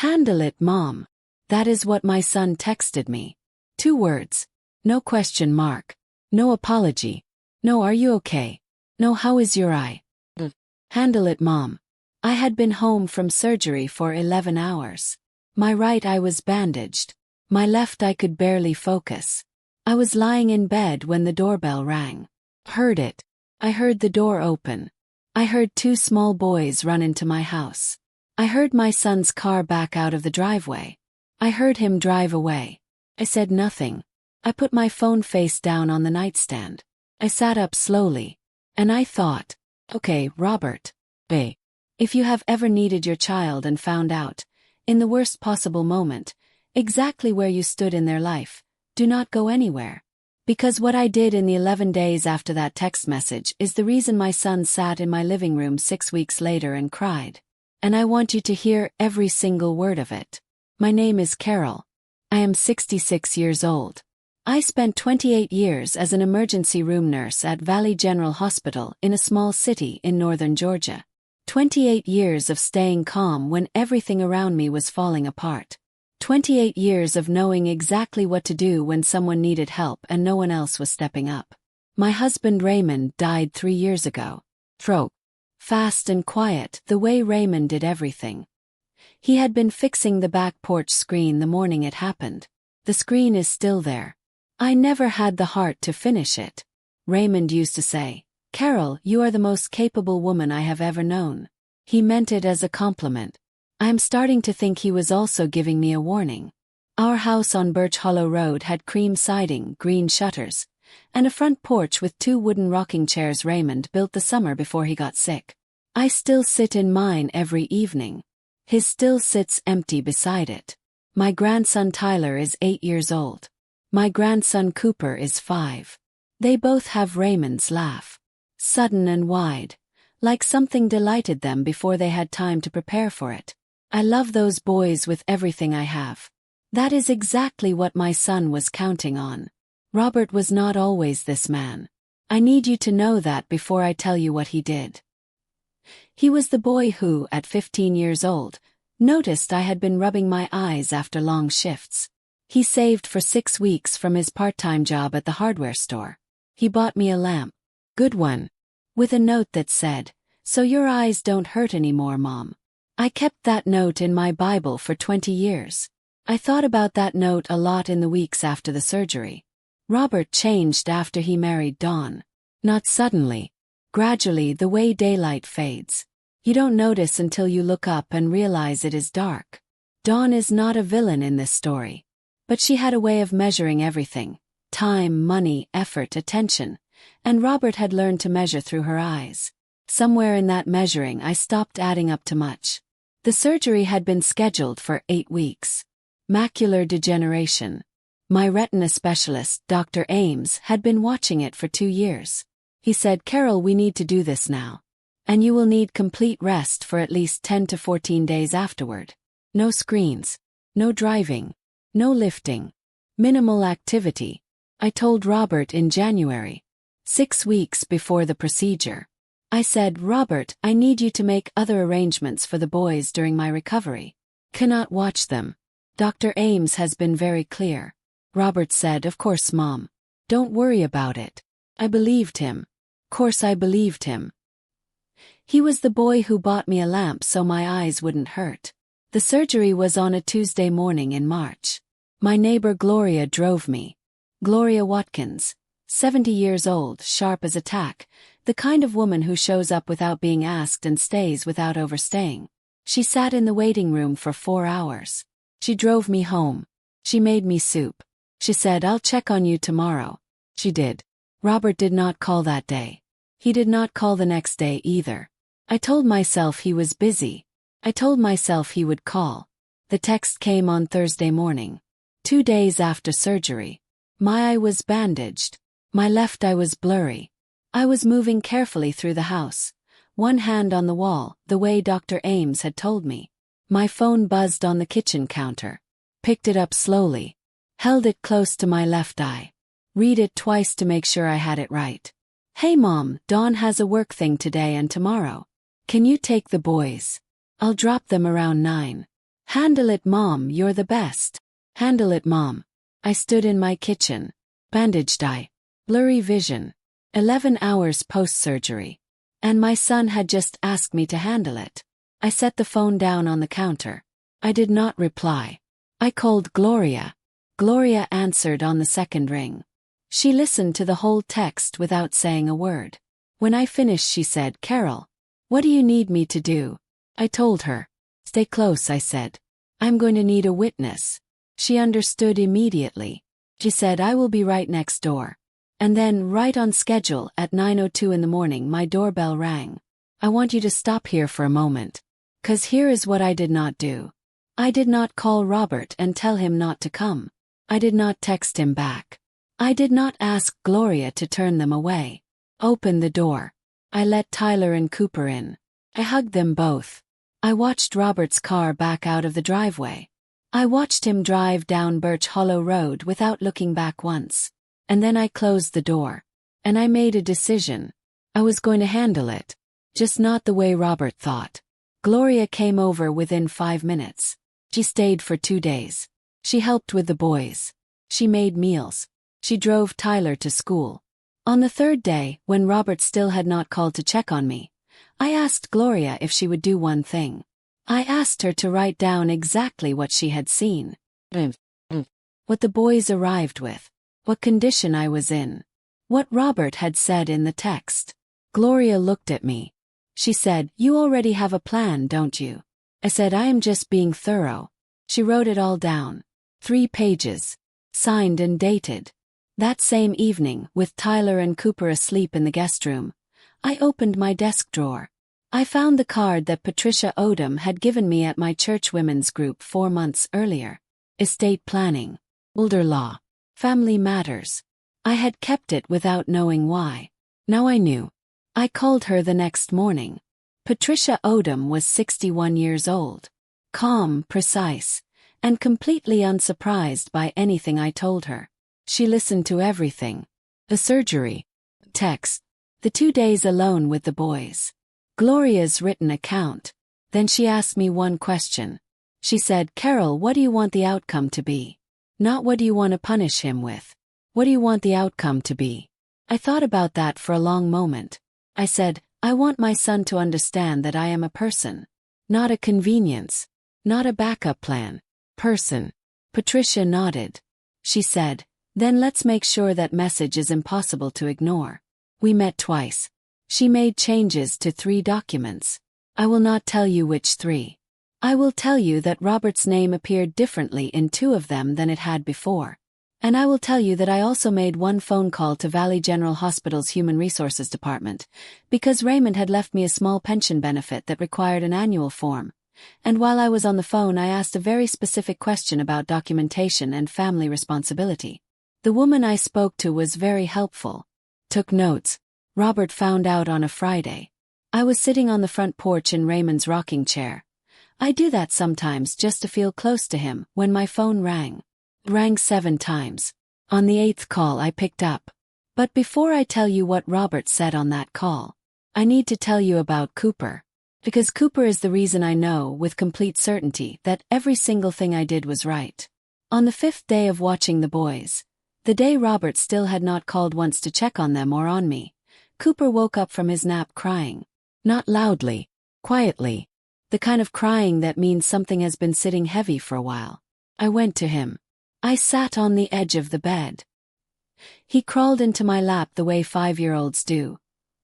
Handle it, Mom. That is what my son texted me. 2 words. No question mark. No apology. No are you okay? No how is your eye? Handle it, Mom. I had been home from surgery for 11 hours. My right eye was bandaged. My left eye could barely focus. I was lying in bed when the doorbell rang. Heard it. I heard the door open. I heard 2 small boys run into my house. I heard my son's car back out of the driveway. I heard him drive away. I said nothing. I put my phone face down on the nightstand. I sat up slowly. And I thought, okay, Robert. If you have ever needed your child and found out, in the worst possible moment, exactly where you stood in their life, do not go anywhere. Because what I did in the 11 days after that text message is the reason my son sat in my living room 6 weeks later and cried. And I want you to hear every single word of it. My name is Carol. I am 66 years old. I spent 28 years as an emergency room nurse at Valley General Hospital in a small city in northern Georgia. 28 years of staying calm when everything around me was falling apart. 28 years of knowing exactly what to do when someone needed help and no one else was stepping up. My husband Raymond died 3 years ago. Fast and quiet, the way Raymond did everything. He had been fixing the back porch screen the morning it happened. The screen is still there. I never had the heart to finish it. Raymond used to say, "Carol, you are the most capable woman I have ever known." He meant it as a compliment. I am starting to think he was also giving me a warning. Our house on Birch Hollow Road had cream siding, green shutters, and a front porch with 2 wooden rocking chairs Raymond built the summer before he got sick. I still sit in mine every evening. His still sits empty beside it. My grandson Tyler is 8 years old. My grandson Cooper is 5. They both have Raymond's laugh. Sudden and wide, like something delighted them before they had time to prepare for it. I love those boys with everything I have. That is exactly what my son was counting on. Robert was not always this man. I need you to know that before I tell you what he did. He was the boy who, at 15 years old, noticed I had been rubbing my eyes after long shifts. He saved for 6 weeks from his part-time job at the hardware store. He bought me a lamp. Good one. With a note that said, "So your eyes don't hurt anymore, Mom." I kept that note in my Bible for 20 years. I thought about that note a lot in the weeks after the surgery. Robert changed after he married Dawn. Not suddenly. Gradually, the way daylight fades. You don't notice until you look up and realize it is dark. Dawn is not a villain in this story. But she had a way of measuring everything. Time, money, effort, attention. And Robert had learned to measure through her eyes. Somewhere in that measuring I stopped adding up to much. The surgery had been scheduled for 8 weeks. Macular degeneration. My retina specialist, Dr. Ames, had been watching it for 2 years. He said, "Carol, we need to do this now. And you will need complete rest for at least 10 to 14 days afterward. No screens. No driving. No lifting. Minimal activity." I told Robert in January, 6 weeks before the procedure. I said, "Robert, I need you to make other arrangements for the boys during my recovery. Cannot watch them. Dr. Ames has been very clear." Robert said, "Of course, Mom. Don't worry about it." I believed him. Course I believed him. He was the boy who bought me a lamp so my eyes wouldn't hurt. The surgery was on a Tuesday morning in March. My neighbor Gloria drove me. Gloria Watkins, 70 years old, sharp as a tack, the kind of woman who shows up without being asked and stays without overstaying. She sat in the waiting room for 4 hours. She drove me home. She made me soup. She said, "I'll check on you tomorrow." She did. Robert did not call that day. He did not call the next day either. I told myself he was busy. I told myself he would call. The text came on Thursday morning. 2 days after surgery. My eye was bandaged. My left eye was blurry. I was moving carefully through the house, one hand on the wall, the way Dr. Ames had told me. My phone buzzed on the kitchen counter. Picked it up slowly. Held it close to my left eye. Read it twice to make sure I had it right. "Hey Mom, Dawn has a work thing today and tomorrow. Can you take the boys? I'll drop them around 9. Handle it, Mom, you're the best. Handle it, Mom. I stood in my kitchen. Bandaged eye. Blurry vision. 11 hours post-surgery. And my son had just asked me to handle it. I set the phone down on the counter. I did not reply. I called Gloria. Gloria answered on the second ring. She listened to the whole text without saying a word. When I finished, she said, "Carol, what do you need me to do?" I told her. "Stay close," I said. "I'm going to need a witness." She understood immediately. She said, "I will be right next door." And then, right on schedule, at 9:02 in the morning, my doorbell rang. I want you to stop here for a moment. 'Cause here is what I did not do. I did not call Robert and tell him not to come. I did not text him back. I did not ask Gloria to turn them away. Open the door. I let Tyler and Cooper in. I hugged them both. I watched Robert's car back out of the driveway. I watched him drive down Birch Hollow Road without looking back once. And then I closed the door. And I made a decision. I was going to handle it. Just not the way Robert thought. Gloria came over within 5 minutes. She stayed for 2 days. She helped with the boys. She made meals. She drove Tyler to school. On the third day, when Robert still had not called to check on me, I asked Gloria if she would do one thing. I asked her to write down exactly what she had seen. What the boys arrived with. What condition I was in. What Robert had said in the text. Gloria looked at me. She said, "You already have a plan, don't you?" I said, "I am just being thorough." She wrote it all down. 3 pages. Signed and dated. That same evening, with Tyler and Cooper asleep in the guest room, I opened my desk drawer. I found the card that Patricia Odom had given me at my church women's group 4 months earlier. Estate planning. Elder law. Family matters. I had kept it without knowing why. Now I knew. I called her the next morning. Patricia Odom was 61 years old. Calm, precise, and completely unsurprised by anything I told her. She listened to everything. The surgery. Text. The 2 days alone with the boys. Gloria's written account. Then she asked me one question. She said, "Carol, what do you want the outcome to be? Not what do you want to punish him with. What do you want the outcome to be?" I thought about that for a long moment. I said, "I want my son to understand that I am a person. Not a convenience. Not a backup plan. Person." Patricia nodded. She said, "Then let's make sure that message is impossible to ignore." We met twice. She made changes to 3 documents. I will not tell you which 3. I will tell you that Robert's name appeared differently in 2 of them than it had before. And I will tell you that I also made 1 phone call to Valley General Hospital's Human Resources Department, because Raymond had left me a small pension benefit that required an annual form. And while I was on the phone, I asked a very specific question about documentation and family responsibility. The woman I spoke to was very helpful. Took notes. Robert found out on a Friday. I was sitting on the front porch in Raymond's rocking chair. I do that sometimes just to feel close to him when my phone rang. It rang 7 times. On the 8th call I picked up. But before I tell you what Robert said on that call, I need to tell you about Cooper. Because Cooper is the reason I know with complete certainty that every single thing I did was right. On the 5th day of watching the boys, the day Robert still had not called once to check on them or on me, Cooper woke up from his nap crying. Not loudly, quietly. The kind of crying that means something has been sitting heavy for a while. I went to him. I sat on the edge of the bed. He crawled into my lap the way 5-year-olds do.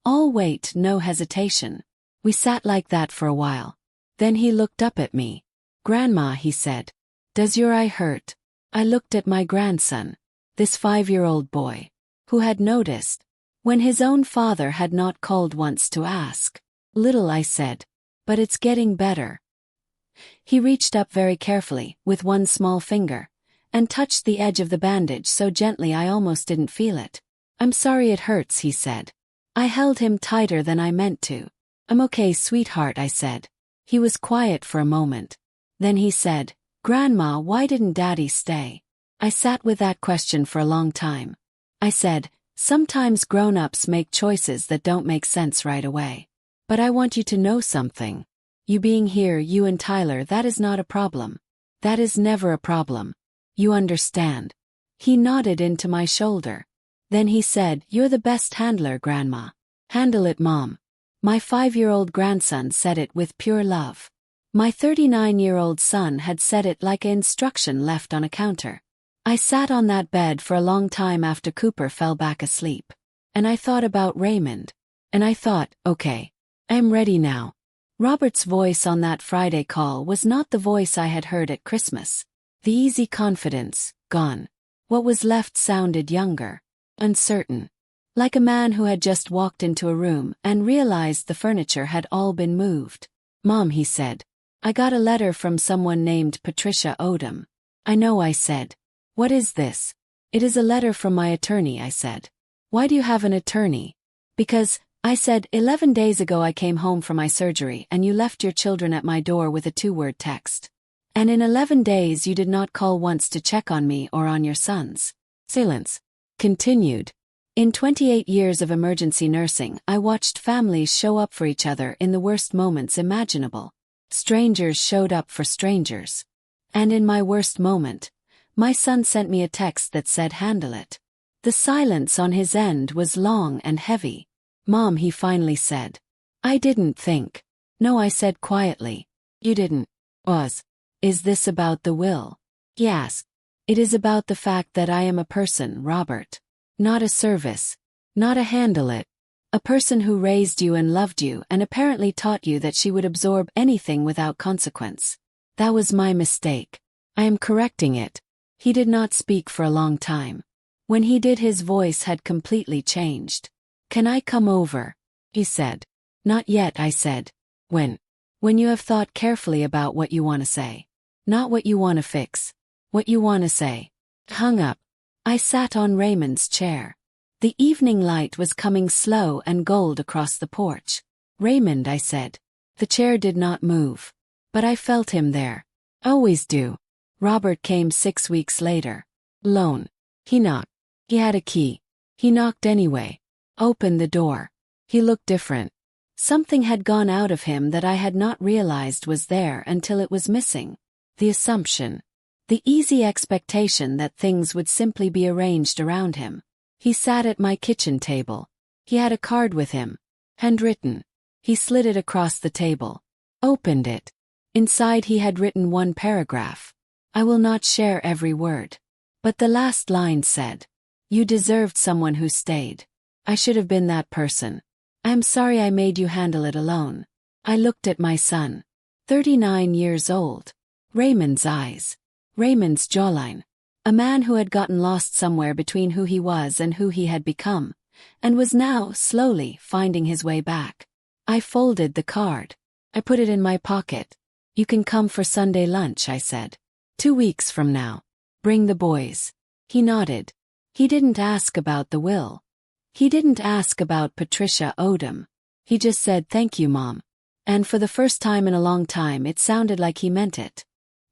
All weight, no hesitation. We sat like that for a while. Then he looked up at me. "Grandma," he said, "does your eye hurt?" I looked at my grandson, this 5-year-old boy, who had noticed, when his own father had not called once to ask. "Little," I said, "but it's getting better." He reached up very carefully, with one small finger, and touched the edge of the bandage so gently I almost didn't feel it. "I'm sorry it hurts," he said. I held him tighter than I meant to. "I'm okay, sweetheart," I said. He was quiet for a moment. Then he said, "Grandma, why didn't Daddy stay?" I sat with that question for a long time. I said, "Sometimes grown-ups make choices that don't make sense right away. But I want you to know something. You being here, you and Tyler, that is not a problem. That is never a problem. You understand? He nodded into my shoulder. Then he said, "You're the best handler, Grandma." "Handle it, Mom." My 5-year-old grandson said it with pure love. My 39-year-old son had said it like an instruction left on a counter. I sat on that bed for a long time after Cooper fell back asleep. And I thought about Raymond. And I thought, okay, I'm ready now. Robert's voice on that Friday call was not the voice I had heard at Christmas. The easy confidence, gone. What was left sounded younger, uncertain. Like a man who had just walked into a room and realized the furniture had all been moved. "Mom," he said, "I got a letter from someone named Patricia Odom." "I know," I said. "What is this?" "It is a letter from my attorney," I said. "Why do you have an attorney?" "Because," I said, 11 days ago I came home from my surgery and you left your children at my door with a 2-word text. And in 11 days you did not call once to check on me or on your sons." Silence. Continued. "In 28 years of emergency nursing, I watched families show up for each other in the worst moments imaginable. Strangers showed up for strangers. And in my worst moment, my son sent me a text that said, 'Handle it.'" The silence on his end was long and heavy. "Mom," he finally said. "I didn't think." "No," I said quietly. "You didn't." Is this about the will?" He asked. "It is about the fact that I am a person, Robert. Not a service. Not a handle it. A person who raised you and loved you and apparently taught you that she would absorb anything without consequence. That was my mistake. I am correcting it." He did not speak for a long time. When he did, his voice had completely changed. "Can I come over?" he said. "Not yet," I said. When? "When you have thought carefully about what you want to say. Not what you want to fix. What you want to say." Hung up. I sat on Raymond's chair. The evening light was coming slow and gold across the porch. "Raymond," I said. The chair did not move. But I felt him there. Always do. Robert came 6 weeks later. Alone. He knocked. He had a key. He knocked anyway. Opened the door. He looked different. Something had gone out of him that I had not realized was there until it was missing. The assumption. The easy expectation that things would simply be arranged around him. He sat at my kitchen table. He had a card with him. Handwritten. He slid it across the table. Opened it. Inside he had written one paragraph. I will not share every word. But the last line said, "You deserved someone who stayed. I should have been that person. I am sorry I made you handle it alone." I looked at my son. 39 years old. Raymond's eyes. Raymond's jawline. A man who had gotten lost somewhere between who he was and who he had become, and was now, slowly, finding his way back. I folded the card. I put it in my pocket. "You can come for Sunday lunch," I said. 2 weeks from now. Bring the boys." He nodded. He didn't ask about the will. He didn't ask about Patricia Odom. He just said, "Thank you, Mom." And for the first time in a long time it sounded like he meant it.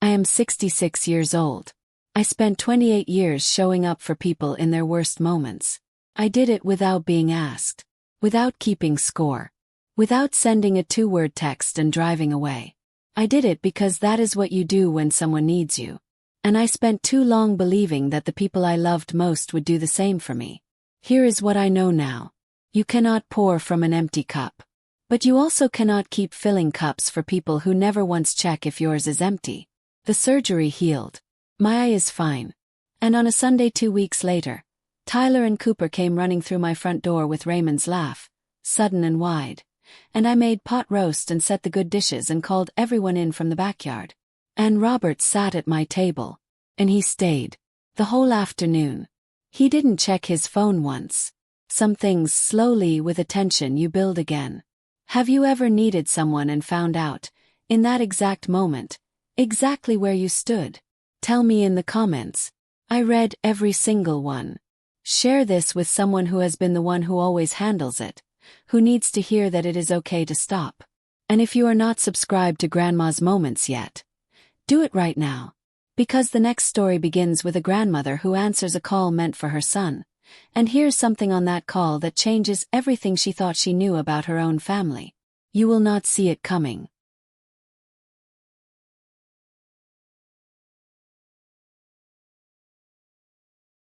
I am 66 years old. I spent 28 years showing up for people in their worst moments. I did it without being asked. Without keeping score. Without sending a 2-word text and driving away. I did it because that is what you do when someone needs you. And I spent too long believing that the people I loved most would do the same for me. Here is what I know now. You cannot pour from an empty cup. But you also cannot keep filling cups for people who never once check if yours is empty. The surgery healed. My eye is fine. And on a Sunday 2 weeks later, Tyler and Cooper came running through my front door with Raymond's laugh, sudden and wide. And I made pot roast and set the good dishes and called everyone in from the backyard. And Robert sat at my table. And he stayed. The whole afternoon. He didn't check his phone once. Some things slowly with attention you build again. Have you ever needed someone and found out, in that exact moment, exactly where you stood? Tell me in the comments. I read every single one. Share this with someone who has been the one who always handles it, who needs to hear that it is okay to stop. And if you are not subscribed to Grandma's Moments yet, do it right now. Because the next story begins with a grandmother who answers a call meant for her son, and hears something on that call that changes everything she thought she knew about her own family. You will not see it coming.